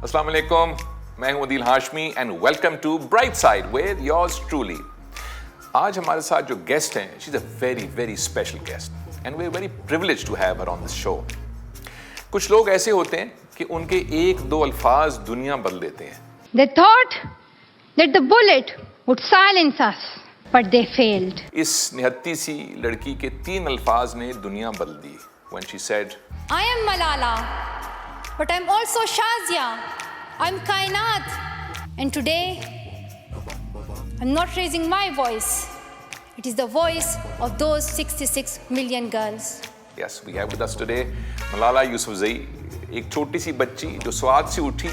السلام علیکم، میں ہوں Adeel Hashmi and welcome to bright side with yours truly. آج ہمارے ساتھ جو گیسٹ ہیں، she is a very very special guest and we are very privileged to have her on this show. کچھ لوگ ایسے ہوتے ہیں کہ ان کے ایک دو الفاظ دنیا بدل دیتے ہیں. They thought that the bullet would silence us, but they failed. اس نہتی سی لڑکی کے 3 الفاظ نے دنیا بدل دی. When she said, I am Malala, but I'm also Shazia. I'm Kainat. And today, I'm not raising my voice. It is the voice of those 66 million girls. yes, we have with us today Malala Yousafzai, ایک چھوٹی سی بچی جو سوات سے اٹھی،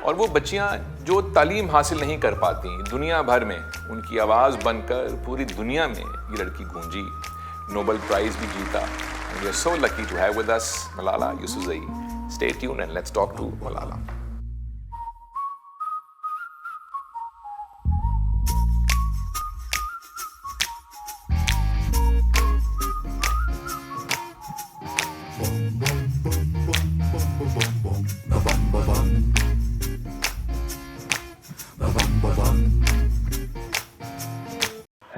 اور وہ بچیاں جو تعلیم حاصل نہیں کر پاتی، دنیا بھر میں ان کی آواز بن کر پوری دنیا میں یہ لڑکی گونجی، نوبل پرائز بھی جیتا. And we are so lucky to have with us Malala Yousafzai. Stay tuned and let's talk to Malala.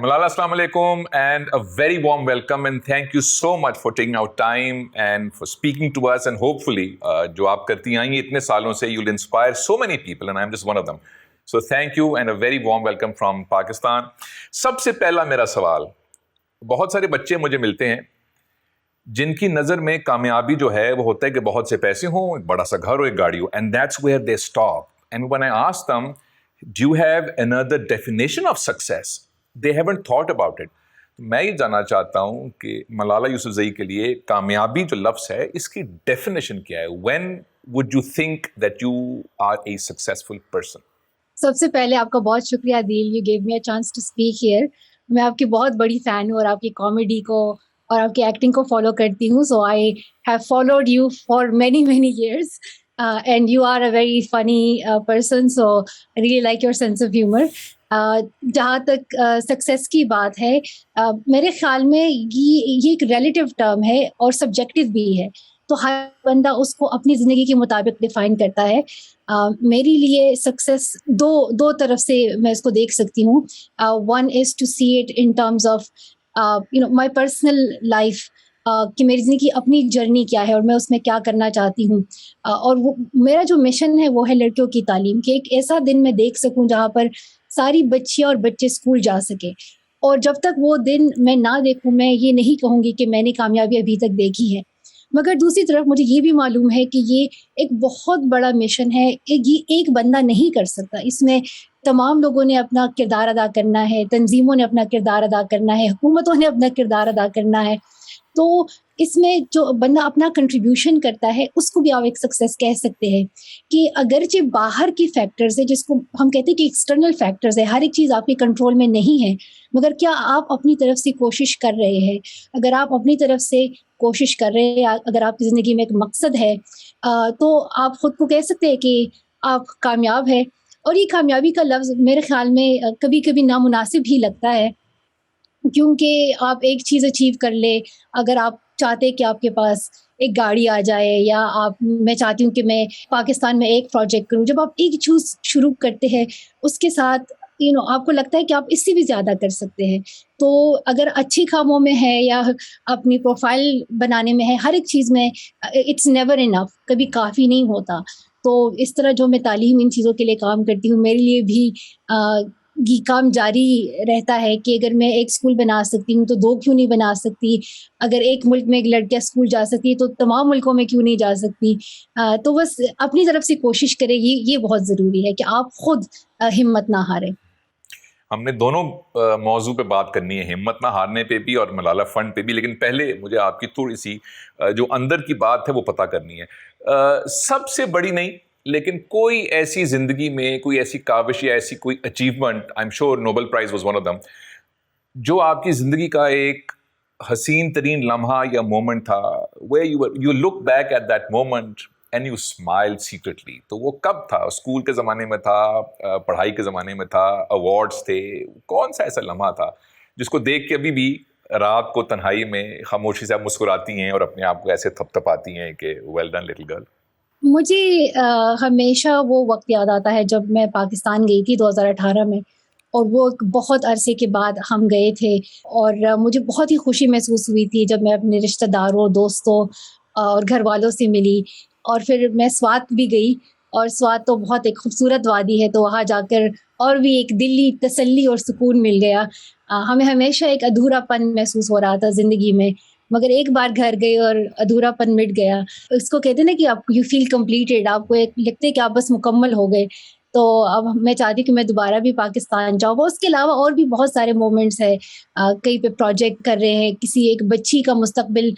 Malala, assalamu alaikum and a very warm welcome and thank you so much for taking out time and for speaking to us, and hopefully جو آپ کرتی آئیں گی اتنے سالوں سے you'll inspire so many people and I'm just one of them. So thank you and a very warm welcome from Pakistan. سب سے پہلا میرا سوال، بہت سارے بچے مجھے ملتے ہیں جن کی نظر میں کامیابی جو ہے وہ ہوتا ہے کہ بہت سے پیسے ہوں، ایک بڑا سا گھر ہو، ایک گاڑی ہو, and that's where they stop. And when I ask them, do you have another definition of success? They haven't thought about it. میں یہ جاننا چاہتا ہوں کہ ملالہ یوسفزئی کے لیے کامیابی جو لفظ ہے اس کی ڈیفینیشن کیا ہے؟ When would you think that you are a successful person? سب سے پہلے آپ کا بہت شکریہ Adeel, you give me a chance to speak here. میں آپ کی بہت بڑی فین ہوں اور آپ کی کامیڈی کو اور آپ کی ایکٹنگ کو فالو کرتی ہوں. So I have followed you for many many years and you are a very funny person, so I really like your sense of humour. جہاں تک سکسیس کی بات ہے, میرے خیال میں یہ ایک ریلیٹیو ٹرم ہے اور سبجیکٹو بھی ہے, تو ہر بندہ اس کو اپنی زندگی کے مطابق ڈیفائن کرتا ہے. میرے لیے سکسیس دو طرف سے میں اس کو دیکھ سکتی ہوں. One is to see it in terms of my personal life, کہ میری زندگی کی اپنی جرنی کیا ہے اور میں اس میں کیا کرنا چاہتی ہوں. اور وہ میرا جو مشن ہے وہ ہے لڑکیوں کی تعلیم, کہ ایک ایسا دن میں دیکھ سکوں جہاں پر ساری بچیاں اور بچے اسکول جا سکے. اور جب تک وہ دن میں نہ دیکھوں میں یہ نہیں کہوں گی کہ میں نے کامیابی ابھی تک دیکھی ہے. مگر دوسری طرف مجھے یہ بھی معلوم ہے کہ یہ ایک بہت بڑا مشن ہے, یہ ایک بندہ نہیں کر سکتا. اس میں تمام لوگوں نے اپنا کردار ادا کرنا ہے, تنظیموں نے اپنا کردار ادا کرنا ہے, حکومتوں نے اپنا کردار ادا کرنا ہے. تو اس میں جو بندہ اپنا کنٹریبیوشن کرتا ہے اس کو بھی آپ ایک سکسیس کہہ سکتے ہیں. کہ اگرچہ باہر کی فیکٹرز ہے جس کو ہم کہتے ہیں کہ ایکسٹرنل فیکٹرز ہے, ہر ایک چیز آپ کے کنٹرول میں نہیں ہے, مگر کیا آپ اپنی طرف سے کوشش کر رہے ہیں؟ اگر آپ اپنی طرف سے کوشش کر رہے ہیں, اگر آپ کی زندگی میں ایک مقصد ہے, تو آپ خود کو کہہ سکتے ہیں کہ آپ کامیاب ہے. اور یہ کامیابی کا لفظ میرے خیال میں کبھی کبھی نامناسب ہی لگتا ہے, کیونکہ آپ ایک چیز اچیو کر لے, اگر آپ چاہتے کہ آپ کے پاس ایک گاڑی آ جائے, یا میں چاہتی ہوں کہ میں پاکستان میں ایک پروجیکٹ کروں, جب آپ ایک چیز شروع کرتے ہیں اس کے ساتھ آپ کو لگتا ہے کہ آپ اس سے بھی زیادہ کر سکتے ہیں. تو اگر اچھی کاموں میں ہے یا اپنی پروفائل بنانے میں ہے, ہر ایک چیز میں اٹس نیور انف, کبھی کافی نہیں ہوتا. تو اس طرح جو میں تعلیم ان چیزوں کے لیے کام کرتی ہوں, میرے لیے بھی یہ کام جاری رہتا ہے کہ اگر میں ایک اسکول بنا سکتی ہوں تو 2 کیوں نہیں بنا سکتی؟ اگر ایک ملک میں ایک لڑکیاں اسکول جا سکتی ہے تو تمام ملکوں میں کیوں نہیں جا سکتی؟ تو بس اپنی طرف سے کوشش کرے, یہ بہت ضروری ہے کہ آپ خود ہمت نہ ہاریں. ہم نے دونوں موضوع پہ بات کرنی ہے, ہمت نہ ہارنے پہ بھی اور ملالہ فنڈ پہ بھی, لیکن پہلے مجھے آپ کی تھوڑی سی جو اندر کی بات ہے وہ پتہ کرنی ہے. سب سے بڑی نہیں, لیکن کوئی ایسی زندگی میں کوئی ایسی کاوش یا ایسی کوئی achievement, I am sure Nobel price was one of them, جو آپ کی زندگی کا ایک حسین ترین لمحہ یا مومنٹ تھا, where you look back at that moment and you smile secretly. تو وہ کب تھا؟ اسکول کے زمانے میں تھا, پڑھائی کے زمانے میں تھا, ایوارڈز تھے, کون سا ایسا لمحہ تھا جس کو دیکھ کے ابھی بھی رات کو تنہائی میں خاموشی سے آپ مسکراتی ہیں اور اپنے آپ کو ایسے تھپ تھپاتی ہیں کہ ویل ڈن لٹل گرل؟ مجھے ہمیشہ وہ وقت یاد آتا ہے جب میں پاکستان گئی تھی 2018 میں، اور وہ ایک بہت عرصے کے بعد ہم گئے تھے، اور مجھے بہت ہی خوشی محسوس ہوئی تھی جب میں اپنے رشتہ داروں، دوستوں اور گھر والوں سے ملی. اور پھر میں سوات بھی گئی، اور سوات تو بہت ایک خوبصورت وادی ہے، تو وہاں جا کر اور بھی ایک دلی تسلی اور سکون مل گیا. ہمیں ہمیشہ ایک ادھورا پن محسوس ہو رہا تھا زندگی میں، مگر ایک بار گھر گئے اور ادھورا پن مٹ گیا. اس کو کہتے ہیں نا کہ آپ یو فیل کمپلیٹیڈ، آپ کو ایک لگتا ہے کہ آپ بس مکمل ہو گئے. تو اب میں چاہتی ہوں کہ میں دوبارہ بھی پاکستان جاؤں. اس کے علاوہ اور بھی بہت سارے مومنٹس ہیں، کہیں پہ پروجیکٹ کر رہے ہیں، کسی ایک بچی کا مستقبل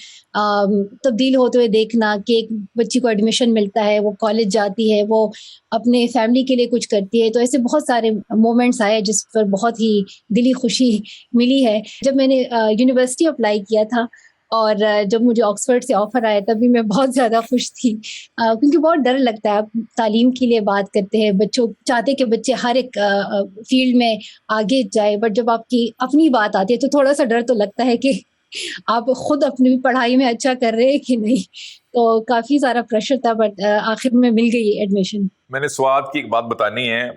تبدیل ہوتے ہوئے دیکھنا، کہ ایک بچی کو ایڈمیشن ملتا ہے، وہ کالج جاتی ہے، وہ اپنے فیملی کے لیے کچھ کرتی ہے. تو ایسے بہت سارے مومنٹس آئے جس پر بہت ہی دلی خوشی ملی ہے. جب میں نے یونیورسٹی اپلائی کیا تھا اور جب مجھے آکسفورڈ سے آفر آیا تب بھی میں بہت زیادہ خوش تھی، کیونکہ بہت ڈر لگتا ہے. آپ تعلیم کے لیے بات کرتے ہیں، بچوں چاہتے کہ بچے ہر ایک فیلڈ میں آگے جائے، بٹ جب آپ کی اپنی بات آتی ہے تو تھوڑا سا ڈر تو لگتا ہے کہ آپ خود اپنی پڑھائی میں اچھا کر رہے ہیں کہ نہیں. تو کافی سارا پریشر تھا، بٹ آخر میں مل گئی ایڈمیشن. میں نے سوات کی ایک بات بتانی ہے.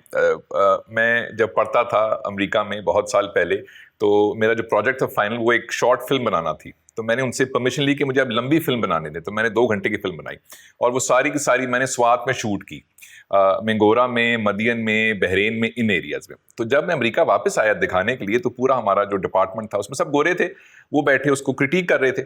میں جب پڑھتا تھا امریکہ میں بہت سال پہلے، تو میرا جو پروجیکٹ تھا فائنل، وہ ایک شارٹ فلم بنانا تھی. تو میں نے ان سے پرمیشن لی کہ مجھے اب لمبی فلم بنانے دیں. تو میں نے 2 گھنٹے کی فلم بنائی، اور وہ ساری کی ساری میں نے سوات میں شوٹ کی، مینگورا میں، مدین میں، بحرین میں، ان ایریاز میں. تو جب میں امریکہ واپس آیا دکھانے کے لیے، تو پورا ہمارا جو ڈپارٹمنٹ تھا اس میں سب گورے تھے، وہ بیٹھے اس کو کرٹیک کر رہے تھے.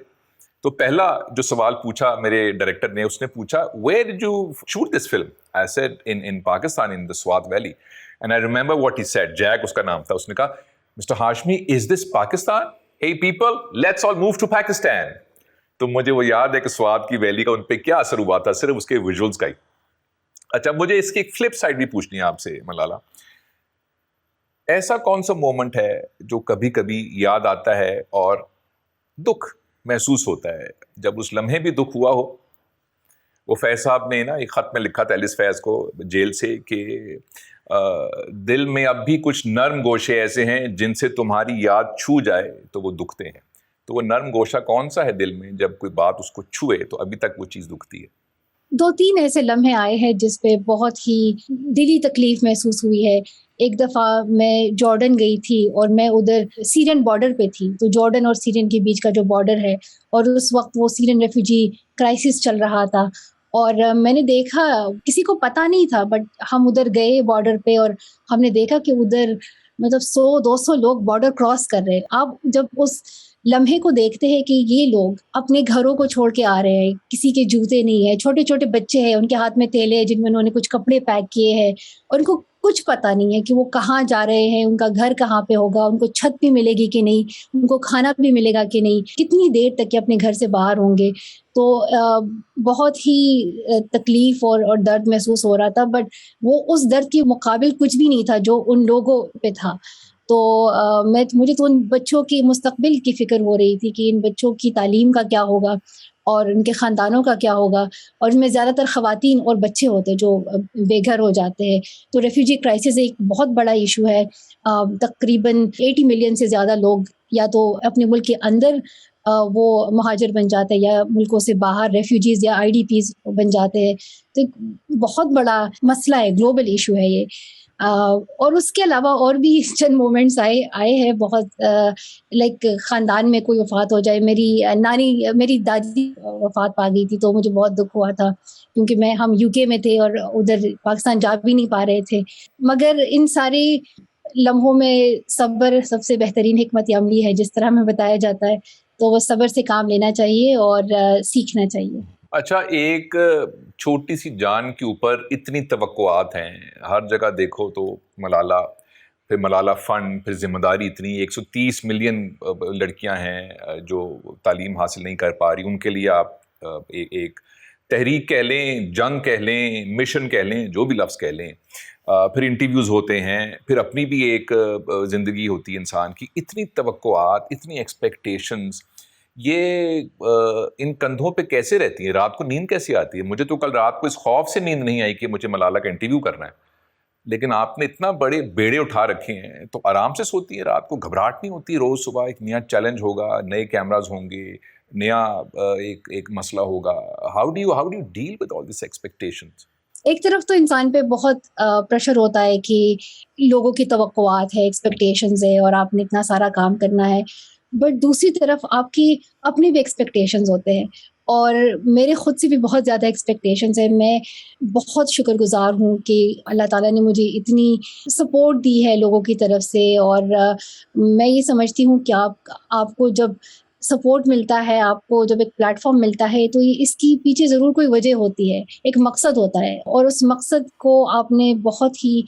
تو پہلا جو سوال پوچھا میرے ڈائریکٹر نے، اس نے پوچھا where did you shoot this film? I said in Pakistan, in the Swat Valley. And I remember what he said. Jack اس کا نام تھا. اس نے کہا, Mr. Hashmi, is this Pakistan? Hey people, let's all move to Pakistan. تو مجھے وہ یاد ہے کہ سوات کی ویلی کا ان پہ کیا اثر ہوا تھا، صرف اس کے ویژولز کا ہی. اچھا، مجھے اس کی ایک فلپ سائڈ بھی پوچھنی ہے آپ سے ملالا. ایسا کون سا مومنٹ ہے جو کبھی کبھی یاد آتا ہے اور دکھ محسوس ہوتا ہے؟ جب اس لمحے بھی دکھ ہوا ہو. وہ فیض صاحب نے نا ایک خط میں لکھا تھا ایلس فیض کو جیل سے کہ دل میں اب بھی کچھ نرم گوشے ایسے ہیں جن سے تمہاری یاد چھو جائے تو وہ دکھتے ہیں. تو وہ نرم گوشہ کون سا ہے دل میں، جب کوئی بات اس کو چھوئے تو ابھی تک وہ چیز دکھتی ہے؟ 2-3 ایسے لمحے آئے ہیں جس پہ بہت ہی دلی تکلیف محسوس ہوئی ہے. ایک دفعہ میں جارڈن گئی تھی اور میں ادھر سیرین بارڈر پہ تھی. تو جارڈن اور سیرین کے بیچ کا جو بارڈر ہے، اور اس وقت وہ سیرین ریفیوجی کرائسس چل رہا تھا. اور میں نے دیکھا، کسی کو پتہ نہیں تھا، بٹ ہم ادھر گئے بارڈر پہ اور ہم نے دیکھا کہ ادھر مطلب 100-200 لوگ بارڈر کراس کر رہے. آپ جب اس لمحے کو دیکھتے ہیں کہ یہ لوگ اپنے گھروں کو چھوڑ کے آ رہے ہیں، کسی کے جوتے نہیں ہیں، چھوٹے چھوٹے بچے ہیں، ان کے ہاتھ میں تھیلے ہیں جن میں انہوں نے کچھ کپڑے پیک کیے ہیں، اور ان کو کچھ پتہ نہیں ہے کہ وہ کہاں جا رہے ہیں، ان کا گھر کہاں پہ ہوگا، ان کو چھت بھی ملے گی کہ نہیں، ان کو کھانا بھی ملے گا کہ نہیں، کتنی دیر تک یہ اپنے گھر سے باہر ہوں گے. تو بہت ہی تکلیف اور درد محسوس ہو رہا تھا، بٹ وہ اس درد کے مقابل کچھ بھی نہیں تھا جو ان لوگوں پہ تھا. تو مجھے تو ان بچوں کے مستقبل کی فکر ہو رہی تھی کہ ان بچوں کی تعلیم کا کیا ہوگا اور ان کے خاندانوں کا کیا ہوگا. اور ان میں زیادہ تر خواتین اور بچے ہوتے جو بے گھر ہو جاتے ہیں. تو ریفیوجی کرائسس ایک بہت بڑا ایشو ہے. تقریباً 80 ملین سے زیادہ لوگ یا تو اپنے ملک کے اندر وہ مہاجر بن جاتے ہیں، یا ملکوں سے باہر ریفیوجیز یا IDPs بن جاتے ہیں. تو ایک بہت بڑا مسئلہ ہے، گلوبل ایشو ہے یہ. اور اس کے علاوہ اور بھی چند مومنٹس آئے ہیں بہت، لائک خاندان میں کوئی وفات ہو جائے. میری دادی وفات پا گئی تھی، تو مجھے بہت دکھ ہوا تھا کیونکہ ہم UK میں تھے اور ادھر پاکستان جا بھی نہیں پا رہے تھے. مگر ان سارے لمحوں میں صبر سب سے بہترین حکمت عملی ہے، جس طرح ہمیں بتایا جاتا ہے. تو وہ صبر سے کام لینا چاہیے اور سیکھنا چاہیے. اچھا، ایک چھوٹی سی جان کے اوپر اتنی توقعات ہیں، ہر جگہ دیکھو تو ملالہ، پھر ملالہ فنڈ، پھر ذمہ داری اتنی. 130 ملین لڑکیاں ہیں جو تعلیم حاصل نہیں کر پا رہی. ان کے لیے آپ ایک تحریک کہہ لیں، جنگ کہہ لیں، مشن کہہ لیں، جو بھی لفظ کہہ لیں. پھر انٹرویوز ہوتے ہیں، پھر اپنی بھی ایک زندگی ہوتی ہے انسان کی. اتنی توقعات، اتنی ایکسپیکٹیشنز، یہ ان کندھوں پہ کیسے رہتی ہیں؟ رات کو نیند کیسے آتی ہے؟ مجھے تو کل رات کو اس خوف سے نیند نہیں آئی کہ مجھے ملالہ کا انٹرویو کرنا ہے. لیکن آپ نے اتنا بڑے بیڑے اٹھا رکھے ہیں، تو آرام سے سوتی ہے رات کو؟ گھبراہٹ نہیں ہوتی روز صبح ایک نیا چیلنج ہوگا، نئے کیمراز ہوں گے، نیا ایک مسئلہ ہوگا. How do you deal with all these expectations? ایک طرف تو انسان پہ بہت پریشر ہوتا ہے کہ لوگوں کی توقعات ہے، ایکسپیکٹیشنز ہے اور آپ نے اتنا سارا کام کرنا ہے، بٹ دوسری طرف آپ کی اپنے بھی ایکسپیکٹیشنز ہوتے ہیں اور میرے خود سے بھی بہت زیادہ ایکسپیکٹیشنز ہیں. میں بہت شکر گزار ہوں کہ اللہ تعالیٰ نے مجھے اتنی سپورٹ دی ہے لوگوں کی طرف سے، اور میں یہ سمجھتی ہوں کہ آپ کو جب سپورٹ ملتا ہے، آپ کو جب ایک پلیٹ فارم ملتا ہے تو اس کی پیچھے ضرور کوئی وجہ ہوتی ہے، ایک مقصد ہوتا ہے، اور اس مقصد کو آپ نے بہت ہی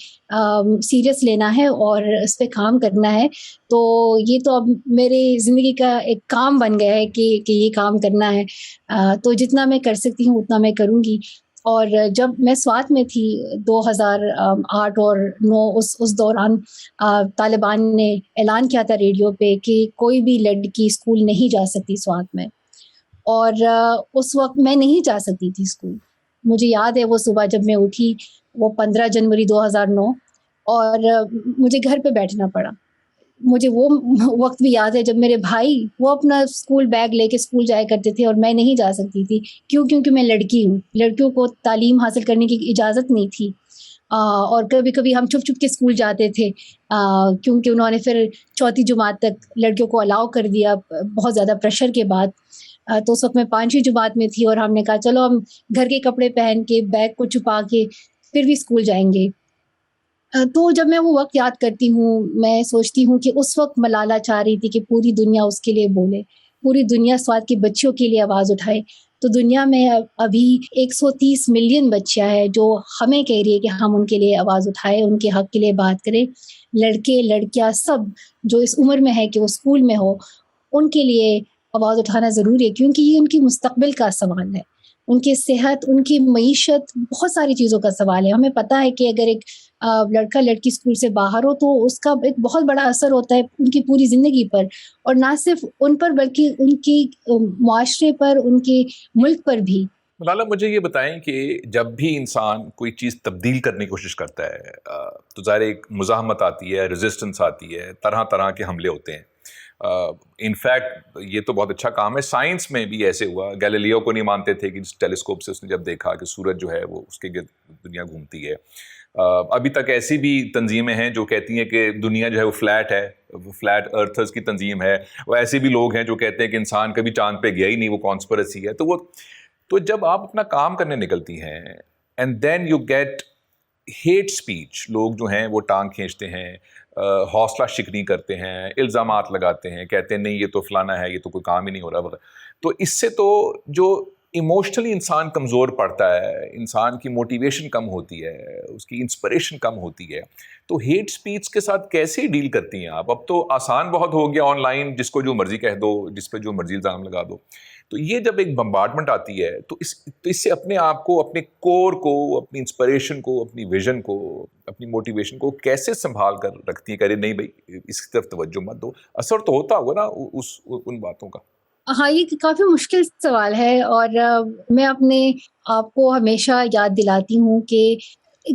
سیریس لینا ہے اور اس پہ کام کرنا ہے. تو یہ تو اب میرے زندگی کا ایک کام بن گیا ہے کہ یہ کام کرنا ہے. تو جتنا میں کر سکتی ہوں اتنا میں کروں گی. اور جب میں سوات میں تھی 2008 اور 9 اس دوران طالبان نے اعلان کیا تھا ریڈیو پہ کہ کوئی بھی لڑکی اسکول نہیں جا سکتی سوات میں، اور اس وقت میں نہیں جا سکتی تھی اسکول. مجھے یاد ہے وہ صبح جب میں اٹھی، وہ 15 جنوری 2009، اور مجھے گھر پہ بیٹھنا پڑا. مجھے وہ وقت بھی یاد ہے جب میرے بھائی وہ اپنا اسکول بیگ لے کے اسکول جایا کرتے تھے اور میں نہیں جا سکتی تھی. کیونکہ میں لڑکی ہوں، لڑکیوں کو تعلیم حاصل کرنے کی اجازت نہیں تھی. اور کبھی کبھی ہم چھپ چھپ کے اسکول جاتے تھے کیونکہ انہوں نے پھر 4 جماعت تک لڑکیوں کو الاؤ کر دیا بہت زیادہ پریشر کے بعد. تو اس وقت میں 5ویں جماعت میں تھی اور ہم نے کہا چلو ہم گھر کے کپڑے پہن کے بیگ کو چھپا کے پھر بھی اسکول جائیں گے. تو جب میں وہ وقت یاد کرتی ہوں، میں سوچتی ہوں کہ اس وقت ملالہ چاہ رہی تھی کہ پوری دنیا اس کے لیے بولے، پوری دنیا سوات کی بچیوں کے لیے آواز اٹھائے. تو دنیا میں ابھی 130 ملین بچیاں ہیں جو ہمیں کہہ رہی ہے کہ ہم ان کے لیے آواز اٹھائیں، ان کے حق کے لیے بات کریں. لڑکے لڑکیاں سب جو اس عمر میں ہے کہ وہ اسکول میں ہو، ان کے لیے آواز اٹھانا ضروری ہے، کیونکہ یہ ان کی مستقبل کا سوال ہے. ان کی صحت، ان کی معیشت، بہت ساری چیزوں کا سوال ہے. ہمیں پتہ ہے کہ اگر ایک لڑکا لڑکی اسکول سے باہر ہو تو اس کا ایک بہت بڑا اثر ہوتا ہے ان کی پوری زندگی پر، اور نہ صرف ان پر بلکہ ان کی معاشرے پر، ان کے ملک پر بھی. ملالہ مجھے یہ بتائیں کہ جب بھی انسان کوئی چیز تبدیل کرنے کی کوشش کرتا ہے تو ظاہر ایک مزاحمت آتی ہے، ریزسٹنس آتی ہے، طرح طرح کے حملے ہوتے ہیں. انفیکٹ یہ تو بہت اچھا کام ہے، سائنس میں بھی ایسے ہوا. گیلیلیو کو نہیں مانتے تھے کہ جس ٹیلیسکوپ سے اس نے جب دیکھا کہ سورج جو ہے وہ اس کے گرد دنیا گھومتی ہے. ابھی تک ایسی بھی تنظیمیں ہیں جو کہتی ہیں کہ دنیا جو ہے وہ فلیٹ ہے، وہ فلیٹ ارتھرز کی تنظیم ہے. وہ ایسے بھی لوگ ہیں جو کہتے ہیں کہ انسان کبھی چاند پہ گیا ہی نہیں، وہ کانسپریسی ہے. تو جب آپ اپنا کام کرنے نکلتی ہیں and then you get hate speech, لوگ جو ہیں وہ ٹانگ کھینچتے ہیں، حوصلہ شکنی کرتے ہیں، الزامات لگاتے ہیں، کہتے ہیں نہیں یہ تو فلانا ہے، یہ تو کوئی کام ہی نہیں ہو رہا. تو اس سے تو جو ایموشنلی انسان کمزور پڑتا ہے، انسان کی موٹیویشن کم ہوتی ہے، اس کی انسپریشن کم ہوتی ہے. تو ہیٹ اسپیچ کے ساتھ کیسے ڈیل کرتی ہیں آپ؟ اب تو آسان بہت ہو گیا، آن لائن جس کو جو مرضی کہہ دو، جس پہ جو مرضی الزام لگا دو. تو یہ جب ایک بمبارڈمنٹ آتی ہے تو اس سے اپنے آپ کو، اپنے کور کو، اپنی انسپریشن کو، اپنی ویژن کو، اپنی موٹیویشن کو کیسے سنبھال کر رکھتی ہے؟ کہ نہیں بھائی اس کی طرف توجہ مت دو. اثر تو ہوتا ہوگا نا ان باتوں کا. ہاں، یہ کافی مشکل سوال ہے، اور میں اپنے آپ کو ہمیشہ یاد دلاتی ہوں کہ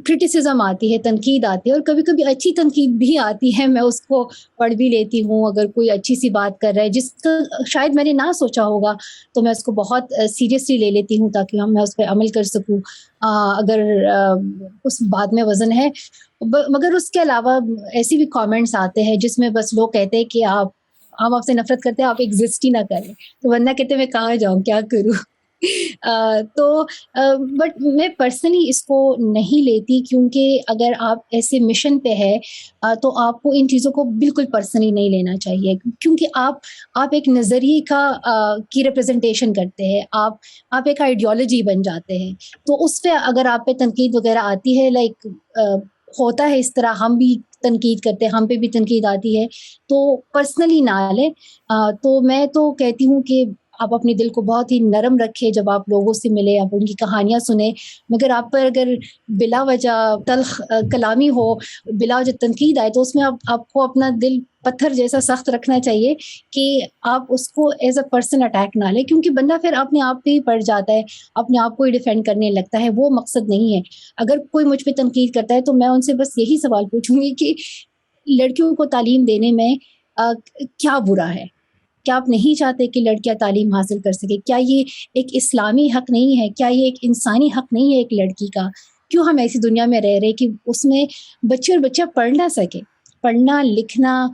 کرٹیسزم آتی ہے، تنقید آتی ہے، اور کبھی کبھی اچھی تنقید بھی آتی ہے. میں اس کو پڑھ بھی لیتی ہوں. اگر کوئی اچھی سی بات کر رہا ہے جس کا شاید میں نے نہ سوچا ہوگا تو میں اس کو بہت سیریسلی لے لیتی ہوں تاکہ میں اس پہ عمل کر سکوں اگر اس بات میں وزن ہے. مگر اس کے علاوہ ایسی بھی کامنٹس آتے ہیں جس میں بس لوگ کہتے ہیں کہ ہم آپ سے نفرت کرتے ہیں، آپ ایگزسٹ ہی نہ کریں. تو بندہ کہتے ہیں میں کہاں جاؤں، کیا کروں. بٹ میں پرسنلی اس کو نہیں لیتی، کیونکہ اگر آپ ایسے مشن پہ ہے تو آپ کو ان چیزوں کو بالکل پرسنلی نہیں لینا چاہیے، کیونکہ آپ ایک نظریے کی ریپرزنٹیشن کرتے ہیں، آپ ایک آئیڈیالوجی بن جاتے ہیں. تو اس پہ اگر آپ پہ تنقید وغیرہ آتی ہے، لائک ہوتا ہے اس طرح، ہم بھی تنقید کرتے ہیں، ہم پہ بھی تنقید آتی ہے، تو پرسنلی نہ لیں. تو میں تو کہتی ہوں کہ آپ اپنے دل کو بہت ہی نرم رکھیں جب آپ لوگوں سے ملیں، آپ ان کی کہانیاں سنیں. مگر آپ پر اگر بلا وجہ تلخ کلامی ہو، بلا وجہ تنقید آئے، تو اس میں آپ کو اپنا دل پتھر جیسا سخت رکھنا چاہیے کہ آپ اس کو ایز اے پرسن اٹیک نہ لیں، کیونکہ بندہ پھر اپنے آپ پہ ہی پڑ جاتا ہے، اپنے آپ کو ہی ڈیفینڈ کرنے لگتا ہے. وہ مقصد نہیں ہے. اگر کوئی مجھ پہ تنقید کرتا ہے تو میں ان سے بس یہی سوال پوچھوں گی کہ لڑکیوں کو تعلیم دینے میں کیا برا ہے؟ کیا آپ نہیں چاہتے کہ لڑکیاں تعلیم حاصل کر سکیں؟ کیا یہ ایک اسلامی حق نہیں ہے؟ کیا یہ ایک انسانی حق نہیں ہے ایک لڑکی کا؟ کیوں ہم ایسی دنیا میں رہ رہے کہ اس میں بچے اور بچہ پڑھ نہ سکے؟ پڑھنا لکھنا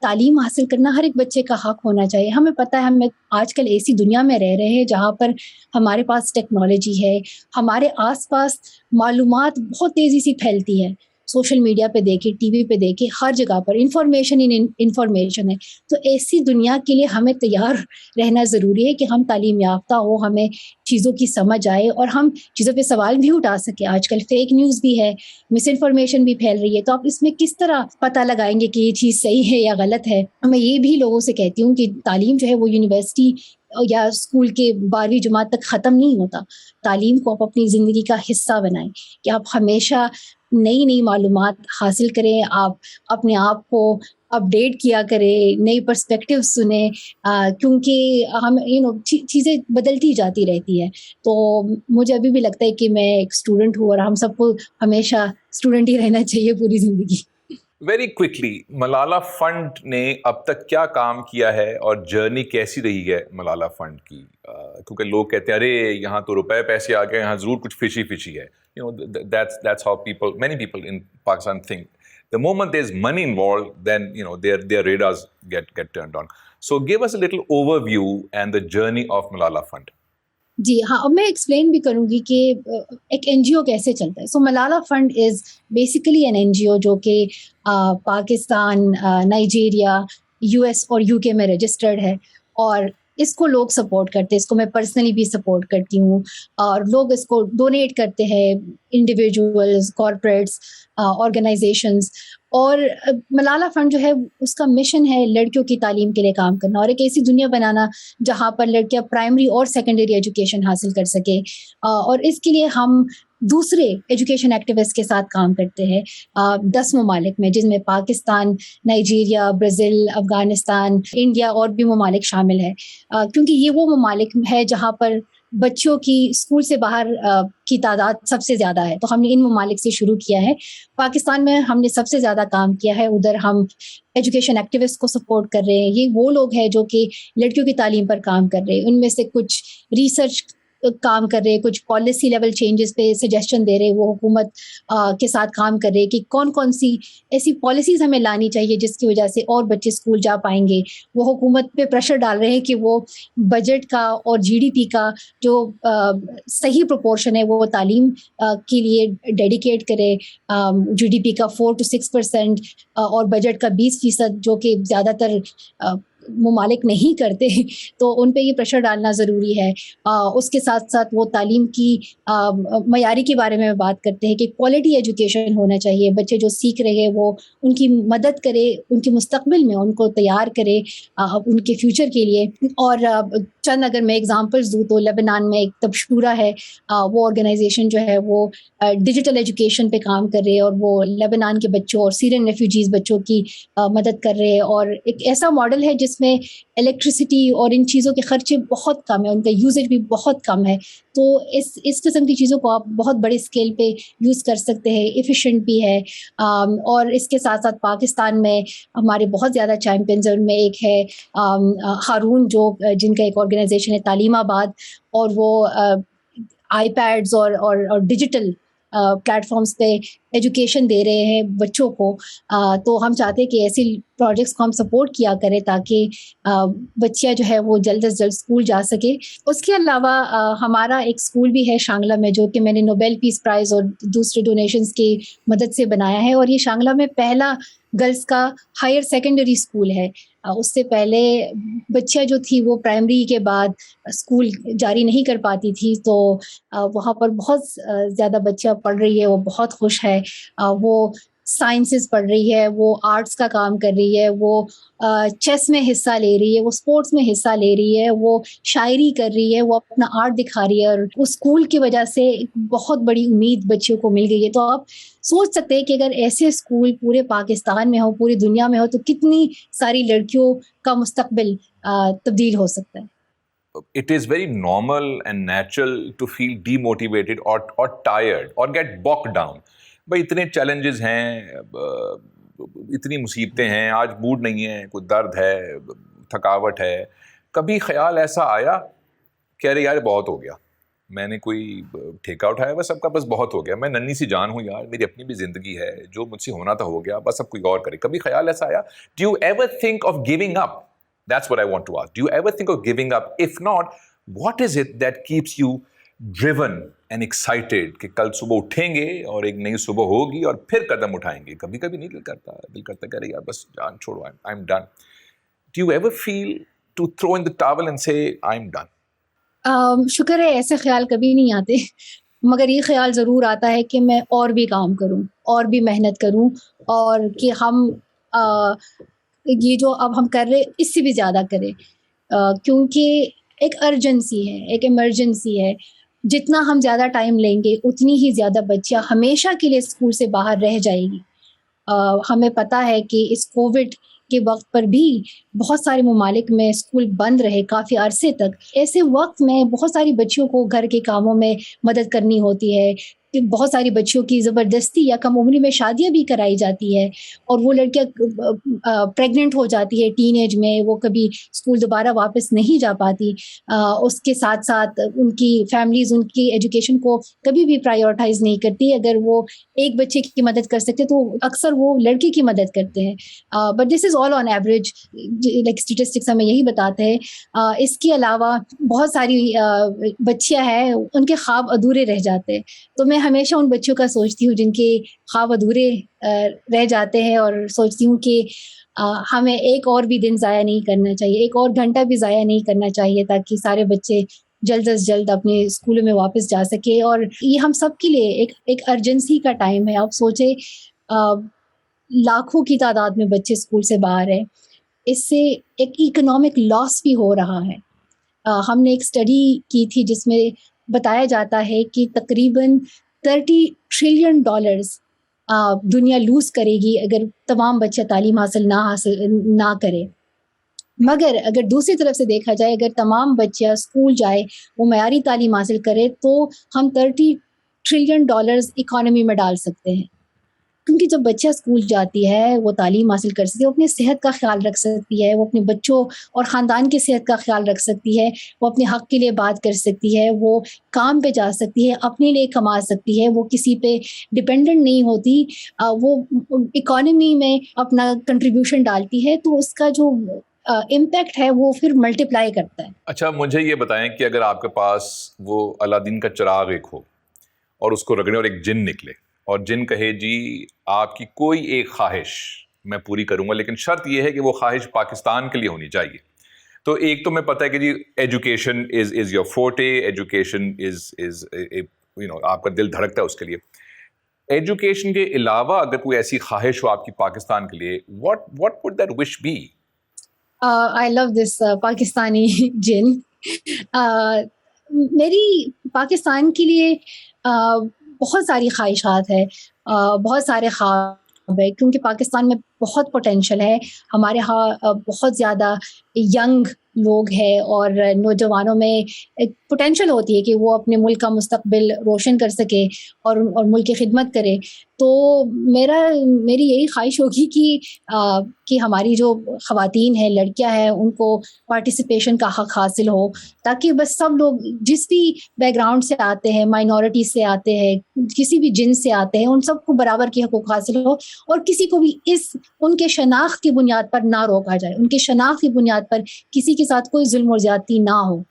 تعلیم حاصل کرنا ہر ایک بچے کا حق ہونا چاہیے. ہمیں پتہ ہے ہم آج کل ایسی دنیا میں رہ رہے ہیں جہاں پر ہمارے پاس ٹیکنالوجی ہے, ہمارے آس پاس معلومات بہت تیزی سے پھیلتی ہے. سوشل میڈیا پہ دیکھیں, ٹی وی پہ دیکھیں, ہر جگہ پر انفارمیشن ہے. تو ایسی دنیا کے لیے ہمیں تیار رہنا ضروری ہے کہ ہم تعلیم یافتہ ہو, ہمیں چیزوں کی سمجھ آئے اور ہم چیزوں پہ سوال بھی اٹھا سکیں. آج کل فیک نیوز بھی ہے, مس انفارمیشن بھی پھیل رہی ہے, تو آپ اس میں کس طرح پتہ لگائیں گے کہ یہ چیز صحیح ہے یا غلط ہے؟ میں یہ بھی لوگوں سے کہتی ہوں کہ تعلیم جو ہے وہ یونیورسٹی یا اسکول کے 12ویں جماعت تک ختم نہیں ہوتا. تعلیم کو آپ اپنی زندگی کا حصہ بنائیں کہ آپ ہمیشہ نئی معلومات حاصل کریں, آپ اپنے آپ کو اپڈیٹ کیا کریں, نئی پرسپیکٹیو سنیں, کیونکہ ہم چیزیں بدلتی جاتی رہتی ہے. تو مجھے ابھی بھی لگتا ہے کہ میں ایک اسٹوڈنٹ ہوں اور ہم سب کو ہمیشہ اسٹوڈنٹ ہی رہنا چاہیے پوری زندگی. ویری کوئکلی, ملالہ فنڈ نے اب تک کیا کام کیا ہے اور جرنی کیسی رہی ہے ملالہ فنڈ کی؟ کیونکہ لوگ کہتے ہیں ارے یہاں تو روپے پیسے آ گئے, یہاں ضرور کچھ فشی ہے. That's how many people in Pakistan think. The moment there's money involved, then their radars get turned on. So give us a little overview and the journey of Malala Fund. جی ہاں, اب میں ایکسپلین بھی کروں گی کہ ایک N G او کیسے چلتا ہے. So Malala fund is basically N G O جو کہ پاکستان, نائجیریا, یو ایس اور یو کے میں رجسٹرڈ ہے, اور اس کو لوگ سپورٹ کرتے ہیں. اس کو میں پرسنلی بھی سپورٹ کرتی ہوں, اور لوگ اس کو ڈونیٹ کرتے ہیں, انڈیویجولز, کارپوریٹس, آرگنائزیشنز. اور ملالہ فنڈ جو ہے اس کا مشن ہے لڑکیوں کی تعلیم کے لیے کام کرنا اور ایک ایسی دنیا بنانا جہاں پر لڑکیاں پرائمری اور سیکنڈری ایجوکیشن حاصل کر سکے. اور اس کے لیے ہم دوسرے ایجوکیشن ایکٹیوسٹ کے ساتھ کام کرتے ہیں 10 ممالک میں, جن میں Pakistan, Nigeria, Brazil, Afghanistan, India اور بھی ممالک شامل ہے, کیونکہ یہ وہ ممالک ہے جہاں پر بچوں کی اسکول سے باہر کی تعداد سب سے زیادہ ہے. تو ہم نے ان ممالک سے شروع کیا ہے. پاکستان میں ہم نے سب سے زیادہ کام کیا ہے, ادھر ہم ایجوکیشن ایکٹیوسٹ کو سپورٹ کر رہے ہیں. یہ وہ لوگ ہیں جو کہ لڑکیوں کی تعلیم پر کام کر رہے ہیں. ان میں سے کچھ ریسرچ کام کر رہے, کچھ پالیسی لیول چینجز پہ سجیشن دے رہے, وہ حکومت کے ساتھ کام کر رہے کہ کون سی ایسی پالیسیز ہمیں لانی چاہیے جس کی وجہ سے اور بچے اسکول جا پائیں گے. وہ حکومت پہ پریشر ڈال رہے ہیں کہ وہ بجٹ کا اور جی ڈی پی کا جو صحیح پروپورشن ہے وہ تعلیم کے لیے ڈیڈیکیٹ کرے. جی ڈی پی کا 4 to 6% اور بجٹ کا 20% جو کہ زیادہ تر ممالک نہیں کرتے, تو ان پہ یہ پریشر ڈالنا ضروری ہے. اس کے ساتھ ساتھ وہ تعلیم کی معیاری کے بارے میں بات کرتے ہیں کہ کوالٹی ایجوکیشن ہونا چاہیے. بچے جو سیکھ رہے ہیں وہ ان کی مدد کرے, ان کے مستقبل میں ان کو تیار کرے ان کے فیوچر کے لیے. اور چند اگر میں اگزامپلس دوں تو لبنان میں ایک تبشورہ ہے, وہ آرگنائزیشن جو ہے وہ ڈیجیٹل ایجوکیشن پہ کام کر رہے ہیں اور وہ لبنان کے بچوں اور سیرین ریفیوجیز بچوں کی مدد کر رہے ہیں. اور ایک ایسا ماڈل ہے جس میں الیکٹریسٹی اور ان چیزوں کے خرچے بہت کم ہیں, ان کا یوزیج بھی بہت کم ہے. تو اس قسم کی چیزوں کو آپ بہت بڑے اسکیل پہ یوز کر سکتے ہیں, ایفیشینٹ بھی ہے. اور اس کے ساتھ ساتھ پاکستان میں ہمارے بہت زیادہ چیمپئنز ہیں. ان میں ایک ہے ہارون, جن کا ایک آرگنائزیشن ہے تعلیم آباد, اور وہ آئی پیڈز اور ڈیجیٹل پلیٹ فارمس پہ ایجوکیشن دے رہے ہیں بچوں کو. تو ہم چاہتے ہیں کہ ایسی پروجیکٹس کو ہم سپورٹ کیا کریں تاکہ بچیاں جو ہے وہ جلد از جلد اسکول جا سکے. اس کے علاوہ ہمارا ایک اسکول بھی ہے شانگلہ میں, جو کہ میں نے نوبیل پیس پرائز اور دوسرے ڈونیشنز کی مدد سے بنایا ہے. اور یہ شانگلہ میں پہلا گرلس کا ہائر سیکنڈری اسکول ہے. اس سے پہلے بچیاں جو تھی وہ پرائمری کے بعد اسکول جاری نہیں کر پاتی تھی, تو وہاں پر بہت زیادہ بچیاں پڑھ رہی ہے, وہ بہت خوش ہے. وہ سائنسز پڑھ رہی ہے, وہ آرٹس کا کام کر رہی ہے, وہ چیس میں حصہ لے رہی ہے, وہ اسپورٹس میں حصہ لے رہی ہے, وہ شاعری کر رہی ہے, وہ اپنا آرٹ دکھا رہی ہے. اور اس اسکول کی وجہ سے بہت بڑی امید بچیوں کو مل گئی ہے. تو آپ سوچ سکتے ہیں کہ اگر ایسے اسکول پورے پاکستان میں ہو, پوری دنیا میں ہو, تو کتنی ساری لڑکیوں کا مستقبل تبدیل ہو سکتا ہے. It is very normal and natural to feel demotivated or tired or get bogged down. بھائی اتنے چیلنجز ہیں, اتنی مصیبتیں ہیں, آج موڈ نہیں ہے, کوئی درد ہے, تھکاوٹ ہے, کبھی خیال ایسا آیا کہ ارے یار بہت ہو گیا, میں نے کوئی ٹھیکہ اٹھایا بس, سب کا بس بہت ہو گیا, میں ننھی سی جان ہوں یار, میری اپنی بھی زندگی ہے, جو مجھ سے ہونا تھا ہو گیا, بس اب کوئی اور کرے, کبھی خیال ایسا آیا؟ Do you ever think of giving up? That's what I want to ask. Do you ever think of giving up? If not, what is it that keeps you driven and excited کہ کل صبح اٹھیں گے اور ایک نئی صبح ہوگی اور پھر قدم اٹھائیں گے؟ کبھی کبھی نہیں دل کرتا کہ ارے یار بس جان چھوڑو, I am done. Do you ever feel to throw in the towel and say I am done? شکر ہے ایسے خیال کبھی نہیں آتے, مگر یہ خیال ضرور آتا ہے کہ میں اور بھی کام کروں, اور بھی محنت کروں, اور کہ ہم یہ جو اب ہم کر رہے اس سے بھی زیادہ کریں, کیونکہ ایک ارجنسی ہے, ایک ایمرجنسی ہے. جتنا ہم زیادہ ٹائم لیں گے اتنی ہی زیادہ بچیاں ہمیشہ کے لیے اسکول سے باہر رہ جائے گی. ہمیں پتہ ہے کہ اس کووڈ کے وقت پر بھی بہت سارے ممالک میں اسکول بند رہے کافی عرصے تک. ایسے وقت میں بہت ساری بچیوں کو گھر کے کاموں میں مدد کرنی ہوتی ہے, بہت ساری بچیوں کی زبردستی یا کم عمری میں شادیاں بھی کرائی جاتی ہے, اور وہ لڑکیاں پریگننٹ ہو جاتی ہے ٹین ایج میں, وہ کبھی اسکول دوبارہ واپس نہیں جا پاتی. اس کے ساتھ ساتھ ان کی فیملیز ان کی ایجوکیشن کو کبھی بھی پرائیورٹائز نہیں کرتی. اگر وہ ایک بچے کی مدد کر سکتے تو اکثر وہ لڑکی کی مدد کرتے ہیں. But this is all on average, like statistics ہمیں یہی بتاتے ہیں. اس کے علاوہ بہت ساری بچیاں ہیں ان کے خواب ادھورے رہ جاتے ہیں, تو میں ہمیشہ ان بچیوں کا سوچتی ہوں جن کے خواب ادھورے رہ جاتے ہیں, اور سوچتی ہوں کہ ہمیں ایک اور بھی دن ضائع نہیں کرنا چاہیے, ایک اور گھنٹہ بھی ضائع نہیں کرنا چاہیے, تاکہ سارے بچے جلد از جلد اپنے اسکولوں میں واپس جا سکے. اور یہ ہم سب کے لیے ایک ارجنسی کا ٹائم ہے. آپ سوچیں لاکھوں کی تعداد میں بچے اسکول سے باہر ہیں, اس سے ایک اکنامک لاس بھی ہو رہا ہے. ہم نے ایک اسٹڈی کی تھی جس میں بتایا جاتا ہے کہ تقریباً $30 ٹریلین دنیا لوز کرے گی اگر تمام بچہ تعلیم حاصل نہ کرے. مگر اگر دوسری طرف سے دیکھا جائے, اگر تمام بچہ اسکول جائے, وہ معیاری تعلیم حاصل کرے, تو ہم $30 ٹریلین اکانومی میں ڈال سکتے ہیں. کیونکہ جب بچہ اسکول جاتی ہے وہ تعلیم حاصل کر سکتی ہے, وہ اپنے صحت کا خیال رکھ سکتی ہے, وہ اپنے بچوں اور خاندان کی صحت کا خیال رکھ سکتی ہے, وہ اپنے حق کے لیے بات کر سکتی ہے, وہ کام پہ جا سکتی ہے, اپنے لیے کما سکتی ہے, وہ کسی پہ ڈپینڈنٹ نہیں ہوتی, وہ اکانومی میں اپنا کنٹریبیوشن ڈالتی ہے, تو اس کا جو امپیکٹ ہے وہ پھر ملٹیپلائی کرتا ہے. اچھا مجھے یہ بتائیں کہ اگر آپ کے پاس وہ الادین کا چراغ ایک ہو اور اس کو رگڑے اور ایک جن نکلے, اور جن کہے جی آپ کی کوئی ایک خواہش میں پوری کروں گا, لیکن شرط یہ ہے کہ وہ خواہش پاکستان کے لیے ہونی چاہیے. تو ایک تو میں پتہ ہے کہ جی education is your forte, education is آپ کا دل دھڑکتا ہے اس کے لیے. ایجوکیشن کے علاوہ اگر کوئی ایسی خواہش ہو آپ کی پاکستان کے لیے, what would that wish be? I love this Pakistani جن. میری پاکستان کے لیے بہت ساری خواہشات ہے, بہت سارے خواب ہے, کیونکہ پاکستان میں بہت پوٹینشیل ہے. ہمارے ہاں بہت زیادہ ینگ لوگ ہیں, اور نوجوانوں میں ایک پوٹینشیل ہوتی ہے کہ وہ اپنے ملک کا مستقبل روشن کر سکے اور ملک کی خدمت کرے. تو میری یہی خواہش ہوگی کہ ہماری جو خواتین ہیں, لڑکیاں ہیں, ان کو پارٹیسپیشن کا حق حاصل ہو, تاکہ بس سب لوگ جس بھی بیک گراؤنڈ سے آتے ہیں, مائنورٹی سے آتے ہیں, کسی بھی جنس سے آتے ہیں, ان سب کو برابر کے حقوق حاصل ہو, اور کسی کو بھی ان کے شناخت کی بنیاد پر نہ روکا جائے, ان کے شناخت کی بنیاد پر کسی کے ساتھ کوئی ظلم اور زیادتی نہ ہو.